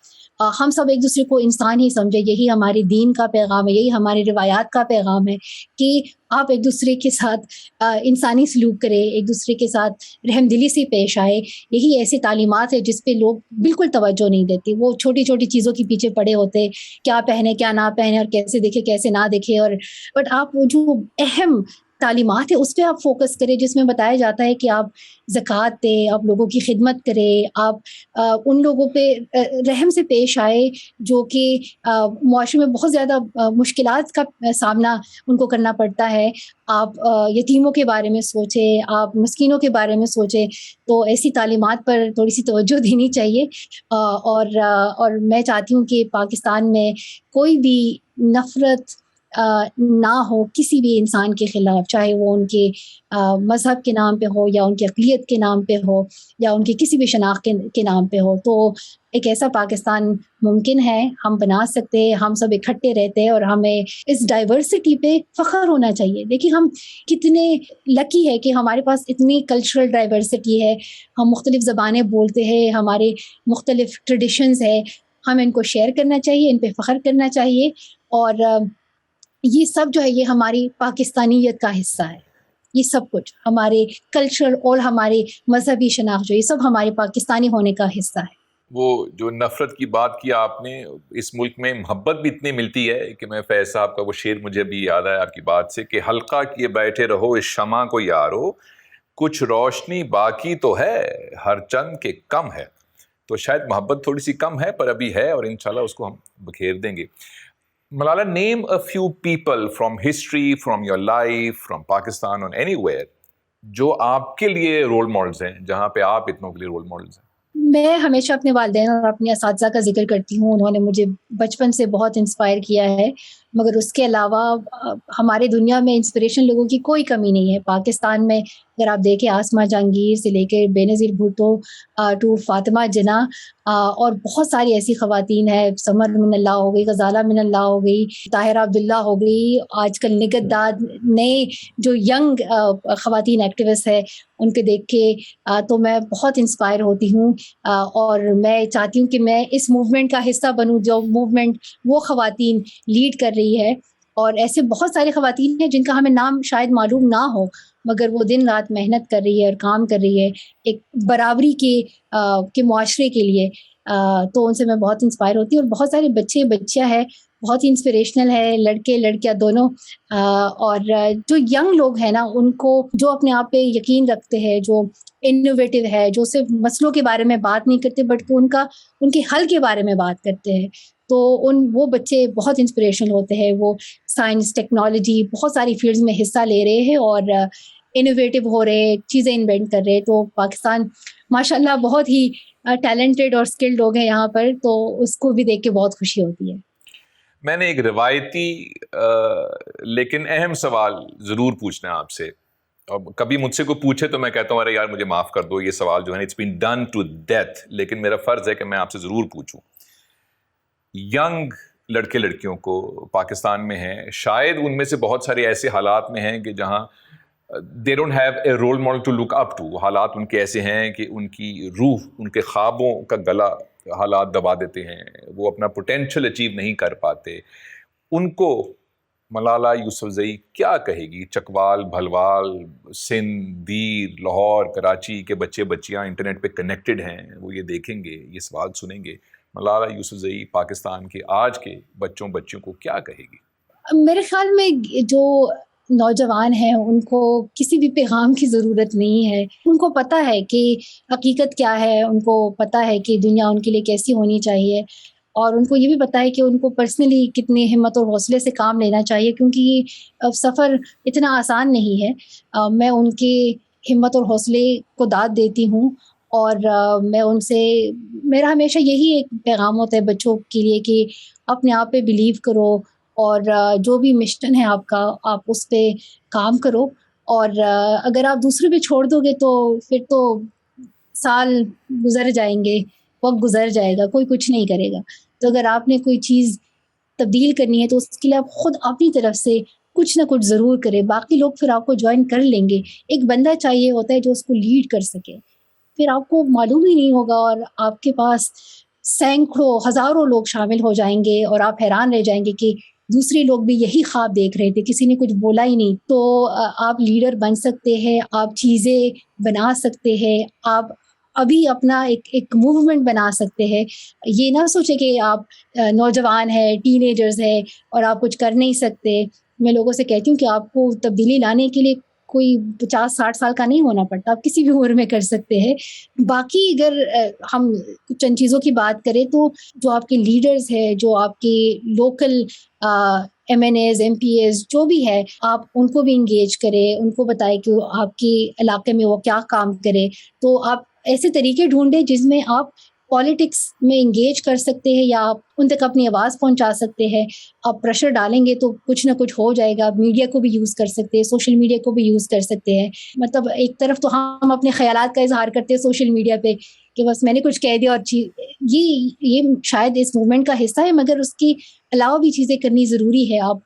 ہم سب ایک دوسرے کو انسان ہی سمجھے, یہی ہمارے دین کا پیغام ہے, یہی ہماری روایات کا پیغام ہے کہ آپ ایک دوسرے کے ساتھ انسانی سلوک کریں, ایک دوسرے کے ساتھ رحم دلی سے پیش آئے. یہی ایسی تعلیمات ہے جس پہ لوگ بالکل توجہ نہیں دیتے, وہ چھوٹی چھوٹی چیزوں کے پیچھے پڑے ہوتے, کیا پہنے کیا نہ پہنے, اور کیسے دیکھے کیسے نہ دیکھے. اور بٹ آپ وہ جو اہم تعلیمات ہے اس پہ آپ فوکس کریں, جس میں بتایا جاتا ہے کہ آپ زکوٰۃ دیں, آپ لوگوں کی خدمت کریں, آپ ان لوگوں پہ رحم سے پیش آئے جو کہ معاشرے میں بہت زیادہ مشکلات کا سامنا ان کو کرنا پڑتا ہے. آپ یتیموں کے بارے میں سوچیں, آپ مسکینوں کے بارے میں سوچیں. تو ایسی تعلیمات پر تھوڑی سی توجہ دینی چاہیے. اور میں چاہتی ہوں کہ پاکستان میں کوئی بھی نفرت نہ ہو کسی بھی انسان کے خلاف، چاہے وہ ان کے مذہب کے نام پہ ہو یا ان کی اقلیت کے نام پہ ہو یا ان کی کسی بھی شناخت کے نام پہ ہو. تو ایک ایسا پاکستان ممکن ہے، ہم بنا سکتے ہیں، ہم سب اکٹھے رہتے ہیں اور ہمیں اس ڈائیورسٹی پہ فخر ہونا چاہیے. دیکھیے ہم کتنے لکی ہے کہ ہمارے پاس اتنی کلچرل ڈائیورسٹی ہے، ہم مختلف زبانیں بولتے ہیں، ہمارے مختلف ٹریڈیشنز ہے، ہمیں ان کو شیئر کرنا چاہیے، ان پہ فخر کرنا چاہیے. اور یہ سب جو ہے یہ ہماری پاکستانیت کا حصہ ہے. یہ سب کچھ ہمارے کلچر اور ہمارے مذہبی شناخت جو یہ سب ہمارے پاکستانی ہونے کا حصہ ہے. وہ جو نفرت کی بات کی آپ نے، اس ملک میں محبت بھی اتنی ملتی ہے کہ میں فیض صاحب کا وہ شعر مجھے بھی یاد آیا آپ کی بات سے کہ حلقہ کیے بیٹھے رہو اس شمع کو یارو، کچھ روشنی باقی تو ہے ہر چند کے کم ہے. تو شاید محبت تھوڑی سی کم ہے پر ابھی ہے اور انشاءاللہ اس کو ہم بکھیر دیں گے. Malala, name a few people from history, from your life, from Pakistan اور اینی ویئر جو آپ کے لیے رول ماڈلز ہیں، جہاں پہ آپ اتنوں کے لیے رول ماڈلز ہیں. میں ہمیشہ اپنے والدین اور اپنے اساتذہ کا ذکر کرتی ہوں. انہوں نے مجھے بچپن سے بہت انسپائر کیا ہے، مگر اس کے علاوہ ہمارے دنیا میں انسپریشن لوگوں کی کوئی کمی نہیں ہے. پاکستان میں اگر آپ دیکھیں آسمہ جہانگیر سے لے کے بےنظیر بھٹو ٹو فاطمہ جناح اور بہت ساری ایسی خواتین ہیں، سمر من اللہ ہو گئی، غزالہ من اللہ ہو گئی، طاہرہ عبداللہ ہو گئی، آج کل نگہت داد، نئے جو ینگ خواتین ایکٹیوسٹ ہے ان کے دیکھ کے تو میں بہت انسپائر ہوتی ہوں. اور میں چاہتی ہوں کہ میں اس موومنٹ کا حصہ بنوں جو موومنٹ وہ خواتین لیڈ کر رہی ہے. اور ایسے بہت ساری خواتین ہیں جن کا ہمیں نام شاید معلوم نہ ہو، مگر وہ دن رات محنت کر رہی ہے اور کام کر رہی ہے ایک برابری کے معاشرے کے لیے. تو ان سے میں بہت انسپائر ہوتی ہوں. اور بہت سارے بچے بچیاں ہیں بہت ہی انسپریشنل ہے، لڑکے لڑکیاں دونوں. اور جو ینگ لوگ ہیں نا، ان کو جو اپنے آپ پہ یقین رکھتے ہیں، جو انوویٹو ہے، جو صرف مسئلوں کے بارے میں بات نہیں کرتے بلکہ ان کے حل کے بارے میں بات کرتے ہیں، تو وہ بچے بہت انسپریشنل ہوتے ہیں. وہ سائنس، ٹیکنالوجی، بہت ساری فیلڈز میں حصہ لے رہے ہیں اور انوویٹو ہو رہے ہیں، چیزیں انوینٹ کر رہے ہیں. تو پاکستان ماشاءاللہ بہت ہی ٹیلنٹڈ اور اسکلڈ لوگ ہیں یہاں پر، تو اس کو بھی دیکھ کے بہت خوشی ہوتی ہے. میں نے ایک روایتی لیکن اہم سوال ضرور پوچھنا ہے آپ سے. اور کبھی مجھ سے کوئی پوچھے تو میں کہتا ہوں ارے یار مجھے معاف کر دو، یہ سوال جو ہے it's been done to death, لیکن میرا فرض ہے کہ میں آپ سے ضرور پوچھوں. ینگ لڑکے لڑکیوں کو پاکستان میں ہیں، شاید ان میں سے بہت سارے ایسے حالات میں ہیں کہ جہاں they don't have a role model to look up to. حالات ان کے ایسے ہیں کہ ان کی روح، ان کے خوابوں کا گلا حالات دبا دیتے ہیں، وہ اپنا پوٹینشیل اچیو نہیں کر پاتے. ان کو ملالہ یوسفزئی کیا کہے گی؟ چکوال، بھلوال، سندھ، دیر، لاہور، کراچی کے بچے بچیاں انٹرنیٹ پہ کنیکٹڈ ہیں، وہ یہ دیکھیں گے، یہ سوال سنیں گے. ملالہ یوسفزئی پاکستان کے آج کے بچوں بچیوں کو کیا کہے گی؟ میرے خیال میں جو نوجوان ہیں ان کو کسی بھی پیغام کی ضرورت نہیں ہے. ان کو پتہ ہے کہ حقیقت کیا ہے، ان کو پتہ ہے کہ دنیا ان کے لیے کیسی ہونی چاہیے، اور ان کو یہ بھی پتہ ہے کہ ان کو پرسنلی کتنی ہمت اور حوصلے سے کام لینا چاہیے، کیونکہ سفر اتنا آسان نہیں ہے. میں ان کے ہمت اور حوصلے کو داد دیتی ہوں، اور میں ان سے، میرا ہمیشہ یہی ایک پیغام ہوتا ہے بچوں کے لیے کہ اپنے آپ پہ بلیو کرو، اور جو بھی مشن ہے آپ کا، آپ اس پہ کام کرو. اور اگر آپ دوسرے پہ چھوڑ دو گے تو پھر تو سال گزر جائیں گے، وقت گزر جائے گا، کوئی کچھ نہیں کرے گا. تو اگر آپ نے کوئی چیز تبدیل کرنی ہے تو اس کے لیے آپ خود اپنی طرف سے کچھ نہ کچھ ضرور کریں، باقی لوگ پھر آپ کو جوائن کر لیں گے. ایک بندہ چاہیے ہوتا ہے جو اس کو لیڈ کر سکے، پھر آپ کو معلوم ہی نہیں ہوگا اور آپ کے پاس سینکڑوں ہزاروں لوگ شامل ہو جائیں گے اور آپ حیران رہ جائیں گے کہ دوسرے لوگ بھی یہی خواب دیکھ رہے تھے، کسی نے کچھ بولا ہی نہیں. تو آپ لیڈر بن سکتے ہیں، آپ چیزیں بنا سکتے ہیں، آپ ابھی اپنا ایک موومنٹ بنا سکتے ہیں. یہ نہ سوچیں کہ آپ نوجوان ہیں، ٹین ایجرز ہیں اور آپ کچھ کر نہیں سکتے. میں لوگوں سے کہتی ہوں کہ آپ کو تبدیلی لانے کے لیے کوئی 50-60 سال کا نہیں ہونا پڑتا، آپ کسی بھی عمر میں کر سکتے ہیں. باقی اگر ہم چند چیزوں کی بات کریں تو جو آپ کے لیڈرز ہیں، جو آپ کے local M N As, M P As جو بھی ہے، آپ ان کو بھی انگیج کریں، ان کو بتائیں کہ آپ کے علاقے میں وہ کیا کام کرے. تو آپ ایسے طریقے ڈھونڈیں جس میں آپ پالیٹکس میں انگیج کر سکتے ہیں یا آپ ان تک اپنی آواز پہنچا سکتے ہیں. آپ پریشر ڈالیں گے تو کچھ نہ کچھ ہو جائے گا. آپ میڈیا کو بھی یوز کر سکتے ہیں, سوشل میڈیا کو بھی یوز کر سکتے ہیں. مطلب ایک طرف تو ہم اپنے خیالات کا اظہار کرتے ہیں سوشل میڈیا پہ کہ بس میں نے کچھ کہہ دیا, اور یہ شاید اس موومنٹ کا حصہ ہے, مگر اس کے علاوہ بھی چیزیں کرنی ضروری ہے. آپ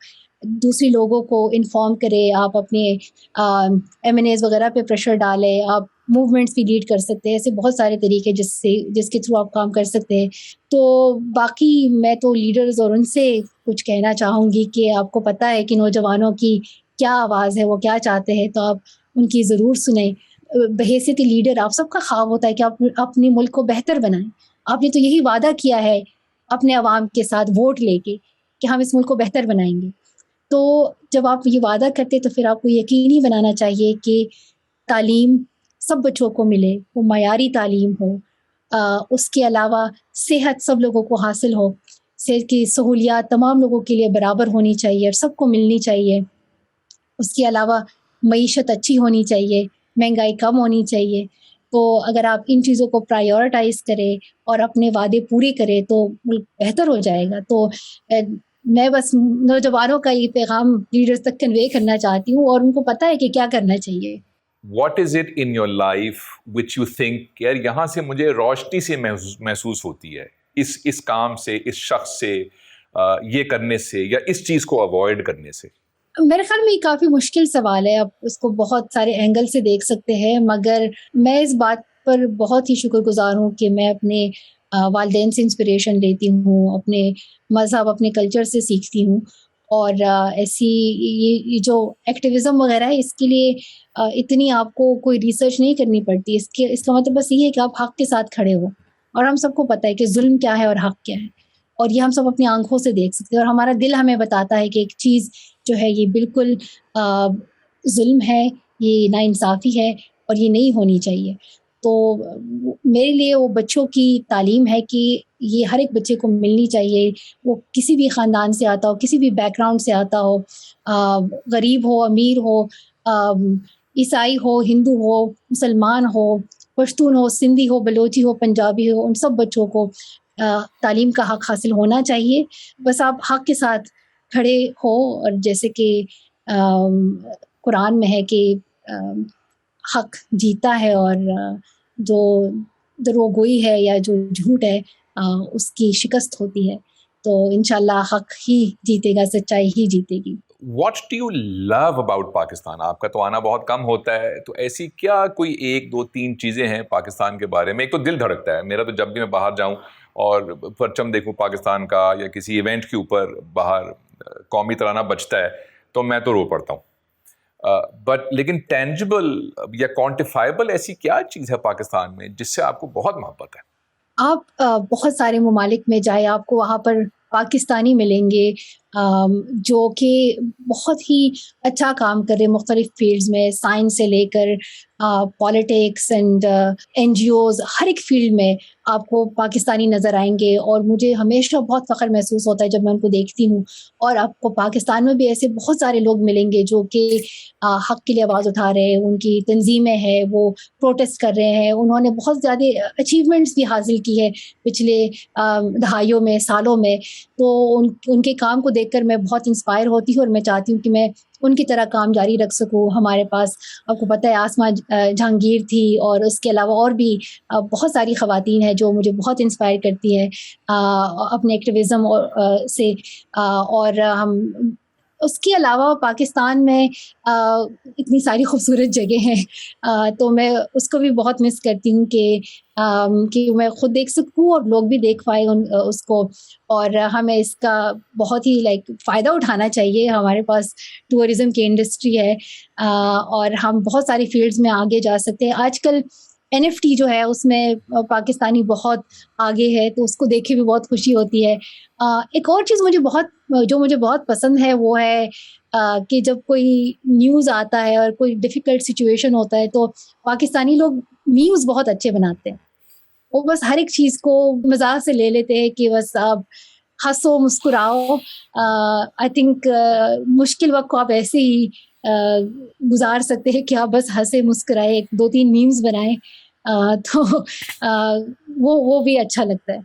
دوسری لوگوں کو انفارم کریں, آپ اپنے ایم این ایز وغیرہ پہ پریشر ڈالیں, آپ موومنٹس بھی لیڈ کر سکتے ہیں. ایسے بہت سارے طریقے جس کے تھرو آپ کام کر سکتے ہیں. تو باقی میں تو لیڈرز اور ان سے کچھ کہنا چاہوں گی کہ آپ کو پتہ ہے کہ نوجوانوں کی کیا آواز ہے, وہ کیا چاہتے ہیں, تو آپ ان کی ضرور سنیں. بحیثیت لیڈر آپ سب کا خواب ہوتا ہے کہ آپ اپنے ملک کو بہتر بنائیں. آپ نے تو یہی وعدہ کیا ہے اپنے عوام کے ساتھ ووٹ لے کے کہ ہم اس ملک کو بہتر بنائیں گے. تو جب آپ یہ وعدہ کرتے تو پھر آپ کو یقینی بنانا چاہیے کہ تعلیم سب بچوں کو ملے, وہ معیاری تعلیم ہو. اس کے علاوہ صحت سب لوگوں کو حاصل ہو. صحت کی سہولیات تمام لوگوں کے لیے برابر ہونی چاہیے اور سب کو ملنی چاہیے. اس کے علاوہ معیشت اچھی ہونی چاہیے, مہنگائی کم ہونی چاہیے. تو اگر آپ ان چیزوں کو پرائیورٹائز کریں اور اپنے وعدے پورے کریں تو ملک بہتر ہو جائے گا. تو میں بس نوجوانوں کا یہ پیغام لیڈرز تک کنوے کرنا چاہتی ہوں, اور ان کو پتہ ہے کہ کیا کرنا چاہیے. What is it in your life which you think یار یہاں سے مجھے روشنی سے محسوس ہوتی ہے, اس کام سے, اس شخص سے, یہ کرنے سے, یا اس چیز کو اوائڈ کرنے سے؟ میرے خیال میں یہ کافی مشکل سوال ہے. آپ اس کو بہت سارے اینگل سے دیکھ سکتے ہیں, مگر میں اس بات پر بہت ہی شکر گزار ہوں کہ میں اپنے والدین سے انسپریشن لیتی ہوں, اپنے مذہب, اپنے کلچر سے سیکھتی ہوں. اور ایسی یہ جو ایکٹیویزم وغیرہ ہے, اس کے لیے اتنی آپ کو کوئی ریسرچ نہیں کرنی پڑتی. اس کا مطلب بس یہ ہے کہ آپ حق کے ساتھ کھڑے ہو, اور ہم سب کو پتہ ہے کہ ظلم کیا ہے اور حق کیا ہے, اور یہ ہم سب اپنی آنکھوں سے دیکھ سکتے ہیں. اور ہمارا دل ہمیں بتاتا ہے کہ ایک چیز جو ہے یہ بالکل ظلم ہے, یہ ناانصافی ہے, اور یہ نہیں ہونی چاہیے. تو میرے لیے وہ بچوں کی تعلیم ہے کہ یہ ہر ایک بچے کو ملنی چاہیے, وہ کسی بھی خاندان سے آتا ہو, کسی بھی بیک گراؤنڈ سے آتا ہو, غریب ہو, امیر ہو, عیسائی ہو, ہندو ہو, مسلمان ہو, پشتون ہو, سندھی ہو, بلوچی ہو, پنجابی ہو, ان سب بچوں کو تعلیم کا حق حاصل ہونا چاہیے. بس آپ حق کے ساتھ کھڑے ہو, اور جیسے کہ قرآن میں ہے کہ حق جیتا ہے, اور جو دروغگوئی ہے یا جو جھوٹ ہے اس کی شکست ہوتی ہے. تو انشاءاللہ حق ہی جیتے گا, سچائی ہی جیتے گی. What do you love about Pakistan? آپ کا تو آنا بہت کم ہوتا ہے, تو ایسی کیا کوئی 1 2 3 چیزیں ہیں پاکستان کے بارے میں؟ ایک تو دل دھڑکتا ہے میرا, تو جب بھی میں باہر جاؤں اور پرچم دیکھوں پاکستان کا, یا کسی ایونٹ کے اوپر باہر قومی ترانہ بجتا ہے, تو میں تو رو پڑتا ہوں. بٹ لیکن ٹینجبل یا کوانٹیفائبل ایسی کیا چیز ہے پاکستان میں جس سے آپ کو بہت محبت ہے؟ آپ بہت سارے ممالک میں جائیں, آپ کو وہاں پر پاکستانی ملیں گے جو کہ بہت ہی اچھا کام کر رہے مختلف فیلڈز میں, سائنس سے لے کر politics and N G Os, ہر ایک فیلڈ میں آپ کو پاکستانی نظر آئیں گے. اور مجھے ہمیشہ بہت فخر محسوس ہوتا ہے جب میں ان کو دیکھتی ہوں. اور آپ کو پاکستان میں بھی ایسے بہت سارے لوگ ملیں گے جو کہ حق کے لیے آواز اٹھا رہے ہیں, ان کی تنظیمیں ہیں, وہ پروٹیسٹ کر رہے ہیں, انہوں نے بہت زیادہ اچیومنٹس بھی حاصل کی ہے پچھلے دہائیوں میں, سالوں میں. تو ان کے کام کو دیکھ کر میں بہت انسپائر ہوتی ہوں, اور میں چاہتی ہوں کہ میں ان کی طرح کام جاری رکھ سکوں. ہمارے پاس آپ کو پتہ ہے آسمہ جہانگیر تھی, اور اس کے علاوہ اور بھی بہت ساری خواتین ہیں جو مجھے بہت انسپائر کرتی ہیں اپنے ایکٹیویزم سے. اور ہم اس کے علاوہ پاکستان میں اتنی ساری خوبصورت جگہ ہیں, تو میں اس کو بھی بہت مس کرتی ہوں کہ میں خود دیکھ سکوں اور لوگ بھی دیکھ پائے اس کو. اور ہمیں اس کا بہت ہی فائدہ اٹھانا چاہیے. ہمارے پاس ٹورزم کی انڈسٹری ہے, اور ہم بہت ساری فیلڈز میں آگے جا سکتے ہیں. آج کل NFT جو ہے اس میں پاکستانی بہت آگے ہے, تو اس کو دیکھ کے بھی بہت خوشی ہوتی ہے. ایک اور چیز مجھے بہت پسند ہے وہ ہے کہ جب کوئی نیوز آتا ہے اور کوئی ڈیفیکلٹ سچویشن ہوتا ہے تو پاکستانی لوگ نیوز بہت اچھے بناتے ہیں. وہ بس ہر ایک چیز کو مزاح سے لے لیتے ہیں کہ بس آپ ہنسو مسکراؤ. آئی تھنک مشکل وقت کو آپ ایسے ہی گزار سکتے ہیں کہ آپ بس ہنسے مسکرائے, 2 3 میمز بنائیں. تو وہ بھی اچھا لگتا ہے.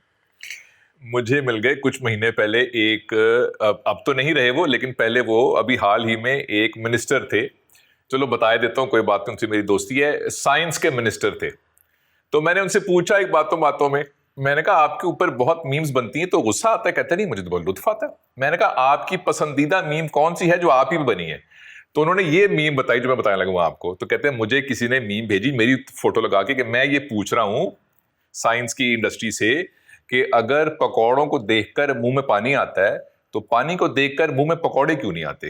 مجھے مل گئے کچھ مہینے پہلے ایک, اب تو نہیں رہے وہ, لیکن پہلے وہ ابھی حال ہی میں ایک منسٹر تھے, چلو بتا دیتا ہوں, کوئی بات نہیں, ان سے میری دوستی ہے, سائنس کے منسٹر تھے. تو میں نے ان سے پوچھا ایک باتوں میں, میں نے کہا آپ کے اوپر بہت میمز بنتی ہیں تو غصہ آتا ہے؟ کہتے نہیں, مجھے تو بہت لطف آتا ہے. میں نے کہا آپ کی پسندیدہ میم کون سی ہے جو آپ ہی بنی ہے؟ تو انہوں نے یہ میم بتائی جو میں بتانے لگا ہوں آپ کو. تو کہتے ہیں مجھے کسی نے میم بھیجی میری فوٹو لگا کے کہ میں یہ پوچھ رہا ہوں سائنس کی انڈسٹری سے کہ اگر پکوڑوں کو دیکھ کر منہ میں پانی آتا ہے تو پانی کو دیکھ کر منہ میں پکوڑے کیوں نہیں آتے؟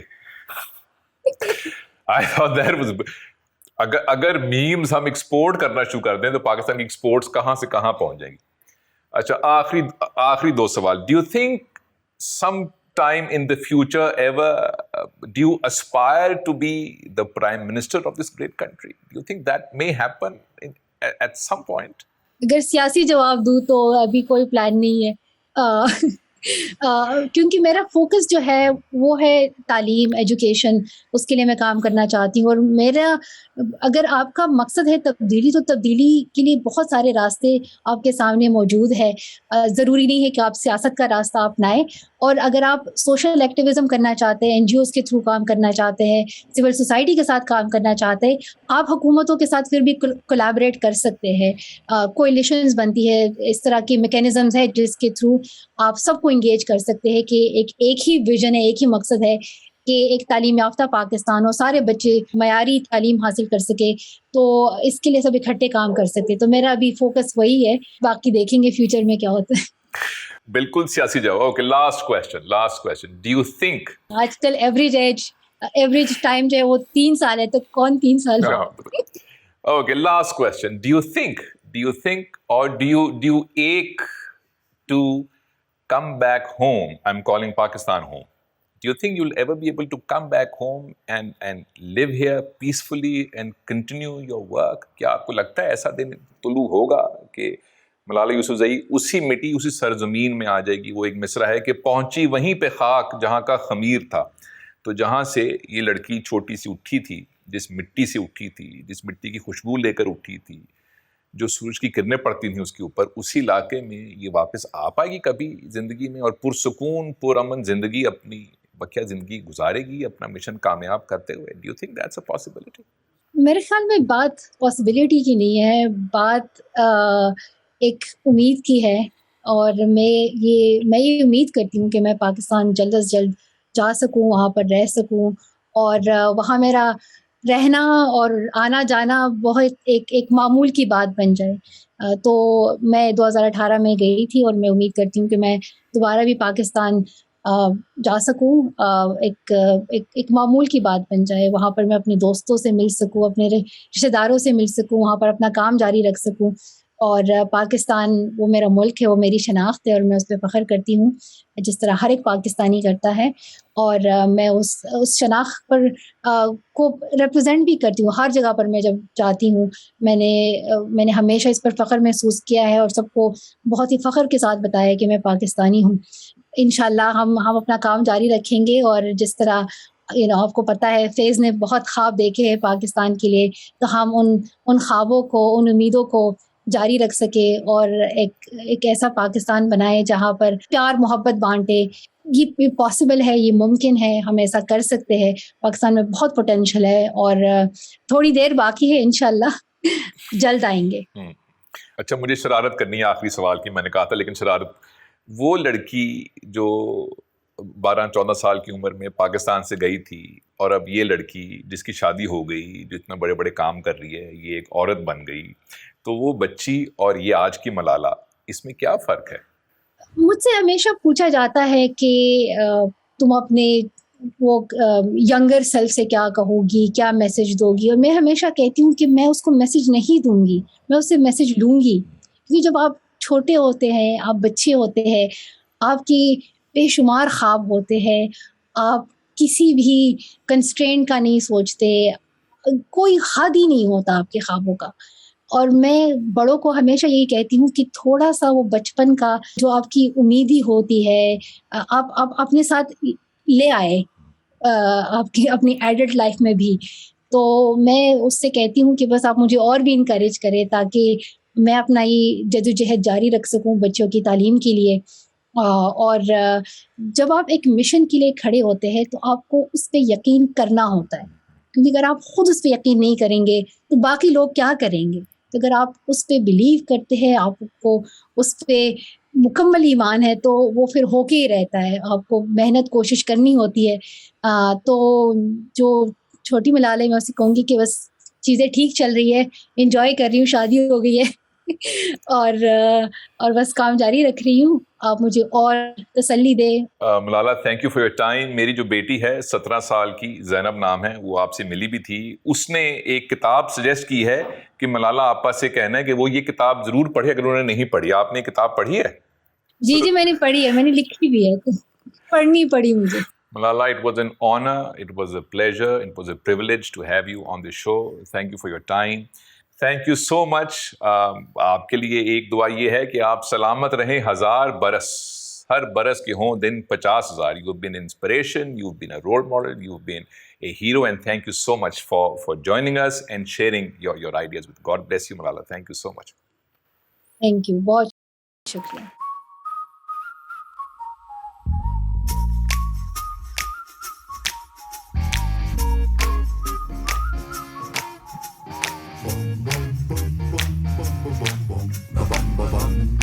اگر میمز ہم ایکسپورٹ کرنا شروع کر دیں تو پاکستان کی ایکسپورٹس کہاں سے کہاں پہنچ جائیں گی. اچھا, آخری دو سوال. Do you think some time in the future ever do you aspire to be the prime minister of this great country? Do you think that may happen at some point? اگر سیاسی جواب دوں تو ابھی کوئی پلان نہیں ہے, کیونکہ میرا فوکس جو ہے وہ ہے تعلیم, ایجوکیشن, اس کے لیے میں کام کرنا چاہتی ہوں. اور میرا اگر آپ کا مقصد ہے تبدیلی تو تبدیلی کے لیے بہت سارے راستے آپ کے سامنے موجود ہے. ضروری نہیں ہے کہ آپ سیاست کا راستہ اپنائیں, اور اگر آپ سوشل ایکٹیویزم کرنا چاہتے ہیں, NGOs کے تھرو کام کرنا چاہتے ہیں, سول سوسائٹی کے ساتھ کام کرنا چاہتے ہیں, آپ حکومتوں کے ساتھ پھر بھی کولیبریٹ کر سکتے ہیں. کولیشنز بنتی ہے, اس طرح کی میکینزمز ہے جس کے تھرو آپ سب کو انگیج کر سکتے ہیں کہ ایک ہی ویژن ہے, ایک ہی مقصد ہے کہ ایک تعلیم یافتہ پاکستان ہو, سارے بچے معیاری تعلیم حاصل کر سکے. تو اس کے لیے سب اکٹھے کام کر سکتے. تو میرا ابھی فوکس وہی ہے, باقی دیکھیں گے فیوچر میں کیا ہوتا ہے. بالکل سیاسی جواب. Okay, last question. Do you think آج کل ایوریج ٹائم جو ہے وہ 3 سال ہے, تو کون 3 سال؟ Okay, last question. Do you think اور ڈو یو ایک to come back home? I'm calling Pakistan home. Do you think you'll ever be able to come back home and live here peacefully and continue your work? کیا آپ کو لگتا ہے ایسا دن طلوع ہوگا کہ ملالہ یوسفزئی اسی مٹی اسی سرزمین میں آ جائے گی؟ وہ ایک مصرع ہے کہ پہنچی وہیں پہ خاک جہاں کا خمیر تھا. تو جہاں سے یہ لڑکی چھوٹی سی اٹھی تھی, جس مٹی سے اٹھی تھی, جس مٹی کی خوشبو لے کر اٹھی تھی, جو سورج کی کرنیں پڑتی تھیں اس کے اوپر, اسی علاقے میں یہ واپس آ پائے گی کبھی زندگی میں, اور پرسکون پرامن زندگی, اپنی بقیہ زندگی گزارے گی اپنا مشن کامیاب کرتے ہوئے. Do you think that's a possibility? میرے خیال میں بات پاسبلٹی کی نہیں ہے, بات ایک امید کی ہے. اور میں یہ امید کرتی ہوں کہ میں پاکستان جلد از جلد جا سکوں, وہاں پر رہ سکوں, اور وہاں میرا رہنا اور آنا جانا بہت ایک معمول کی بات بن جائے. تو میں 2018 میں گئی تھی, اور میں امید کرتی ہوں کہ میں دوبارہ بھی پاکستان جا سکوں, ایک معمول کی بات بن جائے. وہاں پر میں اپنے دوستوں سے مل سکوں, اپنے رشتہ داروں سے مل سکوں, وہاں پر اپنا کام جاری رکھ سکوں. اور پاکستان وہ میرا ملک ہے, وہ میری شناخت ہے, اور میں اس پہ فخر کرتی ہوں جس طرح ہر ایک پاکستانی کرتا ہے. اور میں اس شناخت پر کو ریپرزینٹ بھی کرتی ہوں ہر جگہ پر. میں جب جاتی ہوں میں نے ہمیشہ اس پر فخر محسوس کیا ہے, اور سب کو بہت ہی فخر کے ساتھ بتایا کہ میں پاکستانی ہوں. انشاءاللہ ہم اپنا کام جاری رکھیں گے, اور جس طرح آپ کو پتہ ہے فیض نے بہت خواب دیکھے ہیں پاکستان کے لیے, تو ہم ان خوابوں کو, ان امیدوں کو جاری رکھ سکے, اور ایک ایسا پاکستان بنائے جہاں پر پیار محبت بانٹے. یہ پاسبل ہے, یہ ممکن ہے, ہم ایسا کر سکتے ہیں. پاکستان میں بہت پوٹینشیل ہے, اور تھوڑی دیر باقی ہے, انشاءاللہ جلد آئیں گے. اچھا, مجھے شرارت کرنی ہے آخری سوال کی, میں نے کہا تھا, لیکن شرارت, وہ لڑکی جو 12-14 سال کی عمر میں پاکستان سے گئی تھی, اور اب یہ لڑکی جس کی شادی ہو گئی, جو اتنا بڑے بڑے کام کر رہی ہے, یہ ایک عورت بن گئی, تو وہ بچی اور یہ آج کی ملالہ, اس میں کیا فرق ہے؟ مجھ سے ہمیشہ پوچھا جاتا ہے کہ تم اپنے وہ ینگر سیلف سے کیا کہو گی, کیا میسج دو گی, اور میں ہمیشہ کہتی ہوں کہ میں اس کو میسج نہیں دوں گی, میں اس سے میسج لوں گی. کیونکہ جب آپ چھوٹے ہوتے ہیں, آپ بچے ہوتے ہیں, آپ کی بے شمار خواب ہوتے ہیں, آپ کسی بھی کنسٹرینٹ کا نہیں سوچتے, کوئی حد ہی نہیں ہوتا آپ کے خوابوں کا. اور میں بڑوں کو ہمیشہ یہی کہتی ہوں کہ تھوڑا سا وہ بچپن کا جو آپ کی امیدی ہوتی ہے آپ اپنے ساتھ لے آئے آپ کی اپنی ایڈلٹ لائف میں بھی. تو میں اس سے کہتی ہوں کہ بس آپ مجھے اور بھی انکریج کریں تاکہ میں اپنا یہ جدوجہد جاری رکھ سکوں بچوں کی تعلیم کے لیے. اور جب آپ ایک مشن کے لیے کھڑے ہوتے ہیں تو آپ کو اس پہ یقین کرنا ہوتا ہے, کیونکہ اگر آپ خود اس پہ یقین نہیں کریں گے تو باقی لوگ کیا کریں گے. تو اگر آپ اس پہ بلیو کرتے ہیں, آپ کو اس پہ مکمل ایمان ہے, تو وہ پھر ہو کے ہی رہتا ہے. آپ کو محنت کوشش کرنی ہوتی ہے. تو جو چھوٹی ملال ہے, میں اسے کہوں گی کہ بس چیزیں ٹھیک چل رہی ہے, انجوائے کر رہی ہوں, شادی ہو گئی ہے اور بس کام جاری رکھ رہی ہوں. آپ مجھے اور تسلی دیں. Malala, thank you for your time. میری جو بیٹی ہے 17 سال کی, زینب نام ہے, وہ آپ سے ملی بھی تھی. اس نے ایک کتاب سجیسٹ کی ہے کہ ملالا آپا سے کہنا ہے کہ وہ یہ کتاب ضرور پڑھے اگر انہوں نے نہیں پڑھی. آپ نے یہ کتاب پڑھی ہے؟ جی میں نے پڑھی ہے, میں نے لکھی بھی ہے, پڑھنی پڑی مجھے. Malala, it was an honor, it was a pleasure, it was a privilege to have you on the show. Thank you for your time. Thank you so much. آپ کے لیے ایک دعا یہ ہے کہ آپ سلامت رہیں 1000 برس, ہر برس کے ہوں دن 50,000. You've been inspiration, you've been a role model, you've been a hero, and thank you so much for joining us and sharing your ideas with. God bless you, Malala. Thank you so much. Thank you, بہت شکریہ. Bum bum bum bum bum bum bum bum bum bum bum.